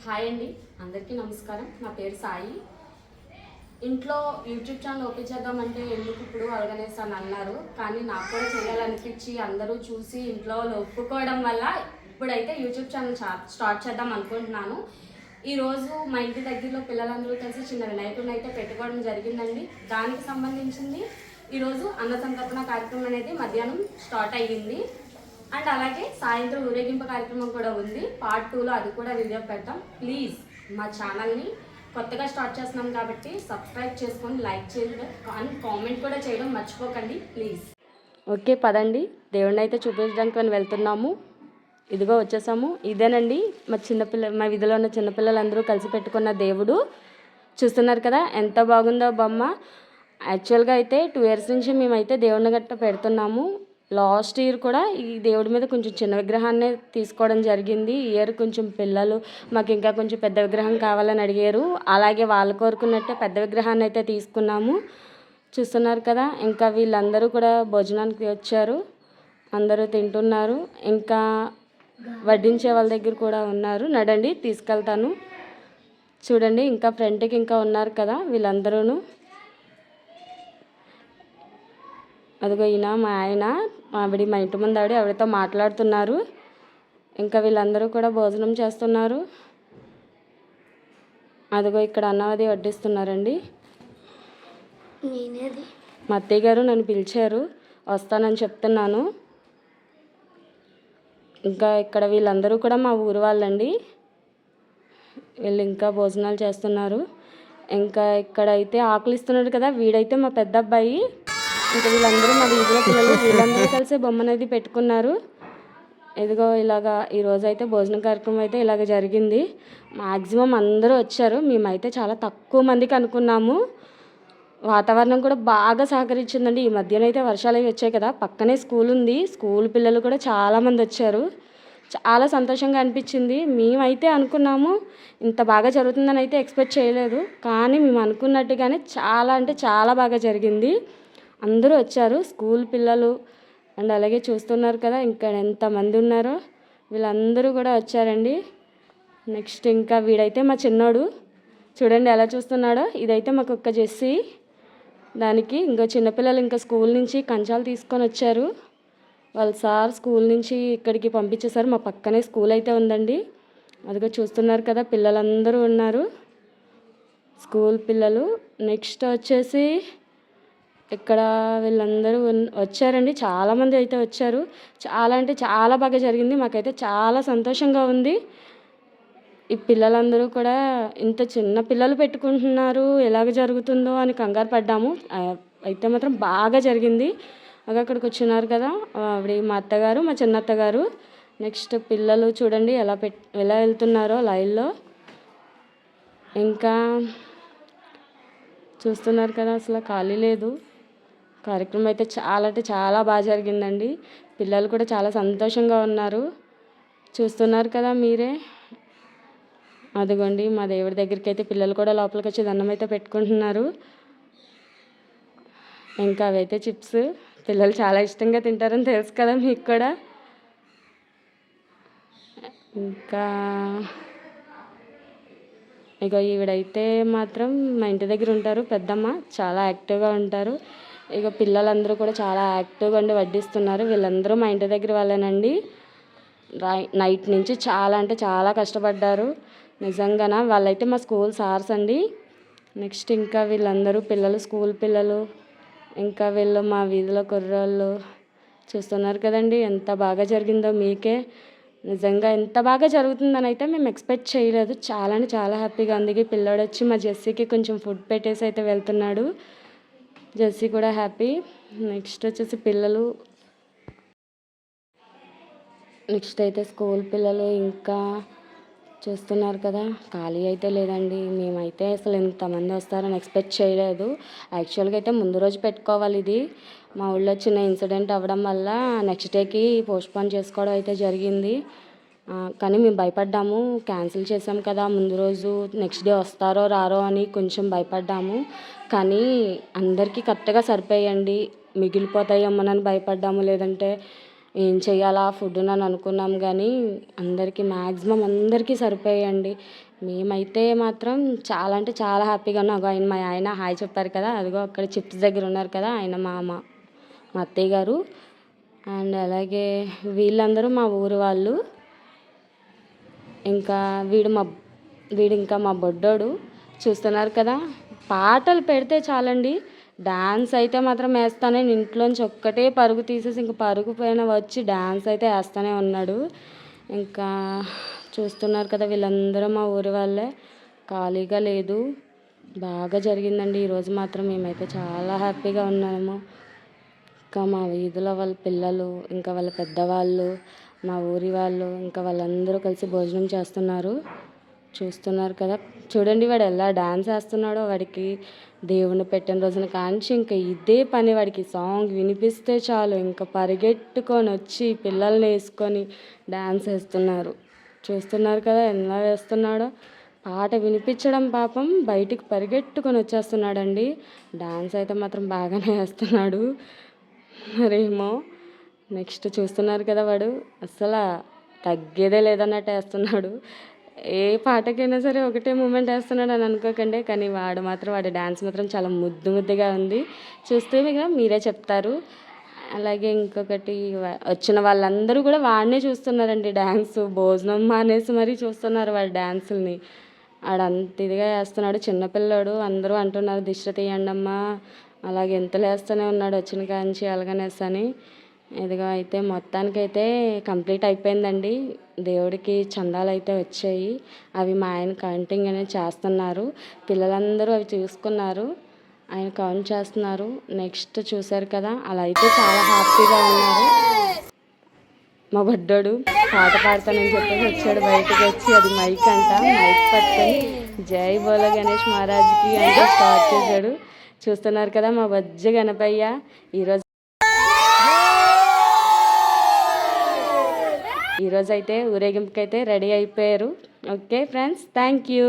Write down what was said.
Hi అండి, అందరికీ నమస్కారం. నా పేరు సాయి. ఇంట్లో యూట్యూబ్ ఛానల్ ఓపెన్ చేద్దామంటే ఎందుకు ఇప్పుడు ఆర్గనైజ్ అని అన్నారు, కానీ నాకు కూడా చేయాలనిపించి అందరూ చూసి ఇంట్లో వాళ్ళు ఒప్పుకోవడం వల్ల ఇప్పుడైతే యూట్యూబ్ ఛానల్ స్టార్ట్ చేద్దాం అనుకుంటున్నాను. ఈరోజు మా ఇంటి దగ్గరలో పిల్లలందరూ కలిసి చిన్న వినాయకుడిని అయితే పెట్టుకోవడం జరిగిందండి. దానికి సంబంధించింది ఈరోజు అన్న సంతర్పణ కార్యక్రమం అనేది మధ్యాహ్నం స్టార్ట్ అయ్యింది. అండ్ అలాగే సాయంత్రం ఊరేగింపు కార్యక్రమం కూడా ఉంది. పార్ట్ 2లో అది కూడా వీడియో పెడతాం. ప్లీజ్ మా ఛానల్ని కొత్తగా స్టార్ట్ చేస్తున్నాం కాబట్టి సబ్స్క్రైబ్ చేసుకొని లైక్ చేయడం కానీ కామెంట్ కూడా చేయడం మర్చిపోకండి ప్లీజ్. ఓకే పదండి, దేవుడిని అయితే చూపించడానికి మనం వెళ్తున్నాము. ఇదిగో వచ్చేసాము. ఇదేనండి మా వీధిలో ఉన్న చిన్నపిల్లలందరూ కలిసి పెట్టుకున్న దేవుడు. చూస్తున్నారు కదా ఎంత బాగుందో బొమ్మ. యాక్చువల్గా అయితే 2 years నుంచి మేమైతే దేవుడిని గట్ట పెడుతున్నాము. లాస్ట్ ఇయర్ కూడా ఈ దేవుడి మీద కొంచెం చిన్న విగ్రహాన్ని తీసుకోవడం జరిగింది. ఈ ఇయర్ కొంచెం పిల్లలు మాకు ఇంకా కొంచెం పెద్ద విగ్రహం కావాలని అడిగారు. అలాగే వాళ్ళు కోరుకున్నట్టే పెద్ద విగ్రహాన్ని అయితే తీసుకున్నాము. చూస్తున్నారు కదా, ఇంకా వీళ్ళందరూ కూడా భోజనానికి వచ్చారు. అందరూ తింటున్నారు. ఇంకా వడ్డించే వాళ్ళ దగ్గర కూడా ఉన్నారు. నడండి తీసుకెళ్తాను. చూడండి ఇంకా ఫ్రంట్కి ఇంకా ఉన్నారు కదా వీళ్ళందరూ. అదిగో ఈయన మా ఆయన, ఆవిడ మా ఇంటి ముందు ఆవిడతో మాట్లాడుతున్నారు. ఇంకా వీళ్ళందరూ కూడా భోజనం చేస్తున్నారు. అదిగో ఇక్కడ అన్నవది వడ్డిస్తున్నారండి. మా అత్తయ్య గారు నన్ను పిలిచారు, వస్తానని చెప్తున్నాను. ఇంకా ఇక్కడ వీళ్ళందరూ కూడా మా ఊరు వాళ్ళండి. వీళ్ళు ఇంకా భోజనాలు చేస్తున్నారు. ఇంకా ఇక్కడైతే ఆకులు ఇస్తున్నాడు కదా, వీడైతే మా పెద్ద అబ్బాయి. ఇంకా వీళ్ళందరూ మా వీధిలో పిల్లలు, వీళ్ళందరూ కలిసి బొమ్మ అనేది పెట్టుకున్నారు. ఇదిగో ఇలాగా ఈరోజు అయితే భోజనం కార్యక్రమం అయితే ఇలాగ జరిగింది. మ్యాక్సిమం అందరూ వచ్చారు. మేమైతే చాలా తక్కువ మందికి అనుకున్నాము. వాతావరణం కూడా బాగా సహకరించిందండి. ఈ మధ్యన అయితే వర్షాలు అవి వచ్చాయి కదా, పక్కనే స్కూల్ ఉంది. స్కూల్ పిల్లలు కూడా చాలామంది వచ్చారు. చాలా సంతోషంగా అనిపించింది. మేమైతే అనుకున్నాము ఇంత బాగా జరుగుతుందని అయితే ఎక్స్పెక్ట్ చేయలేదు, కానీ మేము అనుకున్నట్టుగానే చాలా అంటే చాలా బాగా జరిగింది. అందరూ వచ్చారు, స్కూల్ పిల్లలు. అండ్ అలాగే చూస్తున్నారు కదా ఇక్కడ ఎంతమంది ఉన్నారో, వీళ్ళందరూ కూడా వచ్చారండి. నెక్స్ట్ ఇంకా వీడైతే మా చిన్నోడు, చూడండి ఎలా చూస్తున్నాడో. ఇదైతే మాకు ఒక్క జెస్సీ. దానికి ఇంకో చిన్నపిల్లలు ఇంకా స్కూల్ నుంచి కంచాలు తీసుకొని వచ్చారు. వాళ్ళ సార్ స్కూల్ నుంచి ఇక్కడికి పంపించేశారు. మా పక్కనే స్కూల్ అయితే ఉందండి. అదిగో చూస్తున్నారు కదా పిల్లలందరూ ఉన్నారు, స్కూల్ పిల్లలు. నెక్స్ట్ వచ్చేసి ఇక్కడ వీళ్ళందరూ వచ్చారండి. చాలామంది అయితే వచ్చారు. చాలా అంటే చాలా బాగా జరిగింది. మాకైతే చాలా సంతోషంగా ఉంది. ఈ పిల్లలందరూ కూడా ఇంత చిన్న పిల్లలు పెట్టుకుంటున్నారు, ఎలాగ జరుగుతుందో అని కంగారు పడ్డాము. అయితే మాత్రం బాగా జరిగింది. అక్కడికి వచ్చినారు కదా ఆవిడ మా అత్తగారు, మా చిన్న అత్తగారు. నెక్స్ట్ పిల్లలు చూడండి ఎలా వెళ్తున్నారో లైన్లో. ఇంకా చూస్తున్నారు కదా అసలు ఖాళీ లేదు. కార్యక్రమం అయితే చాలా అంటే చాలా బాగా జరిగిందండి. పిల్లలు కూడా చాలా సంతోషంగా ఉన్నారు. చూస్తున్నారు కదా మీరే. అదిగోండి మా దేవుడి దగ్గరికి అయితే పిల్లలు కూడా లోపలికి వచ్చి దండం అయితే పెట్టుకుంటున్నారు. ఇంకా అవైతే చిప్స్ పిల్లలు చాలా ఇష్టంగా తింటారని తెలుసు కదా మీకు కూడా. ఇంకా ఇక ఈవిడైతే మాత్రం మా ఇంటి దగ్గర ఉంటారు, పెద్దమ్మ. చాలా యాక్టివ్గా ఉంటారు. ఇక పిల్లలందరూ కూడా చాలా యాక్టివ్గా ఉండి వడ్డిస్తున్నారు. వీళ్ళందరూ మా ఇంటి దగ్గర వాళ్ళేనండి. నైట్ నుంచి చాలా అంటే చాలా కష్టపడ్డారు నిజంగాన. వాళ్ళైతే మా స్కూల్ సార్స్ అండి. నెక్స్ట్ ఇంకా వీళ్ళందరూ పిల్లలు, స్కూల్ పిల్లలు. ఇంకా వీళ్ళు మా వీధిలో కుర్రోళ్ళు. చూస్తున్నారు కదండి ఎంత బాగా జరిగిందో మీకే. నిజంగా ఎంత బాగా జరుగుతుందని అయితే మేము ఎక్స్పెక్ట్ చేయలేదు. చాలా అంటే చాలా హ్యాపీగా ఉంది. పిల్లోడు వచ్చి మా జెస్సీకి కొంచెం ఫుడ్ పెట్టేసి అయితే వెళ్తున్నాడు. జెస్సీ కూడా హ్యాపీ. నెక్స్ట్ వచ్చేసి పిల్లలు. నెక్స్ట్ అయితే స్కూల్ పిల్లలు. ఇంకా చూస్తున్నారు కదా ఖాళీ అయితే లేదండి. మేమైతే అసలు ఇంతమంది వస్తారని ఎక్స్పెక్ట్ చేయలేదు. యాక్చువల్గా అయితే ముందు రోజు పెట్టుకోవాలి. ఇది మా ఊళ్ళో చిన్న ఇన్సిడెంట్ అవ్వడం వల్ల నెక్స్ట్ డేకి పోస్ట్పోన్ చేసుకోవడం అయితే జరిగింది. కానీ మేము భయపడ్డాము, క్యాన్సిల్ చేసాం కదా ముందు రోజు. నెక్స్ట్ డే వస్తారో రారో అని కొంచెం భయపడ్డాము. కానీ అందరికీ కరెక్ట్గా సరిపోయండి. మిగిలిపోతాయేమోనని భయపడ్డాము, లేదంటే ఏం చేయాలా ఫుడ్ అని అనుకున్నాం కానీ అందరికీ మ్యాక్సిమం అందరికీ సరిపోయాయండి. మేమైతే మాత్రం చాలా అంటే చాలా హ్యాపీగా ఉన్నాం. ఆయన మా ఆయన హాయ్ చెప్పారు కదా, అదిగో అక్కడ చిప్స్ దగ్గర ఉన్నారు కదా, ఆయన మా అత్తయ్య గారు. అండ్ అలాగే వీళ్ళందరూ మా ఊరు వాళ్ళు. ఇంకా వీడు ఇంకా మా బొడ్డోడు చూస్తున్నారు కదా. పాటలు పెడితే చాలండి, డ్యాన్స్ అయితే మాత్రం వేస్తానే, ఇంట్లోంచి ఒక్కటే పరుగు తీసేసి ఇంక పరుగు పైన వచ్చి డ్యాన్స్ అయితే వేస్తూనే ఉన్నాడు. ఇంకా చూస్తున్నారు కదా, వీళ్ళందరూ మా ఊరి వాళ్ళే, ఖాళీగా లేదు. బాగా జరిగిందండి ఈరోజు మాత్రం. మేమైతే చాలా హ్యాపీగా ఉన్నాము. ఇంకా మా వీధిలో వాళ్ళ పిల్లలు, ఇంకా వాళ్ళ పెద్దవాళ్ళు, మా ఊరి వాళ్ళు, ఇంకా వాళ్ళందరూ కలిసి భోజనం చేస్తున్నారు. చూస్తున్నారు కదా, చూడండి వాడు ఎలా డాన్స్ వేస్తున్నాడో. వాడికి దేవుని పెట్టిన రోజున కాంచి ఇంకా ఇదే పని వాడికి. సాంగ్ వినిపిస్తే చాలు ఇంకా పరిగెట్టుకొని వచ్చి పిల్లల్ని వేసుకొని డాన్స్ వేస్తున్నారు. చూస్తున్నారు కదా ఎలా వేస్తున్నాడో. పాట వినిపించడం పాపం బయటికి పరిగెట్టుకొని వచ్చేస్తున్నాడండి. డాన్స్ అయితే మాత్రం బాగానే వేస్తున్నాడు. మరేమో నెక్స్ట్ చూస్తున్నారు కదా, వాడు అస్సలు తగ్గేదే లేదన్నట్టు వేస్తున్నాడు. ఏ పాటకైనా సరే ఒకటే మూమెంట్ వేస్తున్నాడు అని అనుకోకండి, కానీ వాడి డ్యాన్స్ మాత్రం చాలా ముద్దుగా ఉంది. చూస్తే మీరే చెప్తారు. అలాగే ఇంకొకటి, వచ్చిన వాళ్ళందరూ కూడా వాడినే చూస్తున్నారండి డ్యాన్స్. భోజనం మానేసి మరీ చూస్తున్నారు వాడి డ్యాన్సుల్ని. ఆడంత ఇదిగా వేస్తున్నాడు, చిన్నపిల్లాడు. అందరూ అంటున్నారు దిష్టి తీయండి అమ్మా, అలాగే ఎంతలు వేస్తూనే ఉన్నాడు వచ్చిన కాంచి అలాగనేసని. ఇదిగో అయితే మొత్తానికైతే కంప్లీట్ అయిపోయిందండి. దేవుడికి చందాలు అయితే వచ్చాయి. అవి మా ఆయన కౌంటింగ్ అనేది చేస్తున్నారు. పిల్లలందరూ అవి చూసుకున్నారు, ఆయన కౌంట్ చేస్తున్నారు. నెక్స్ట్ చూశారు కదా, అలా అయితే చాలా హ్యాపీగా ఉన్నారు. మా బడ్డోడు పాట పాడతానని చెప్పేసి వచ్చాడు బయటకు వచ్చి. అది మైక్ అంట, మైక్ పట్టుకొని జై బోలో గణేష్ మహారాజ్కి అంటే స్టార్ట్ చేశాడు. చూస్తున్నారు కదా మా బజ్జ గణపయ్య ఈరోజు అయితే ఊరేగింపుకైతే రెడీ అయిపోయారు. Okay friends, thank you.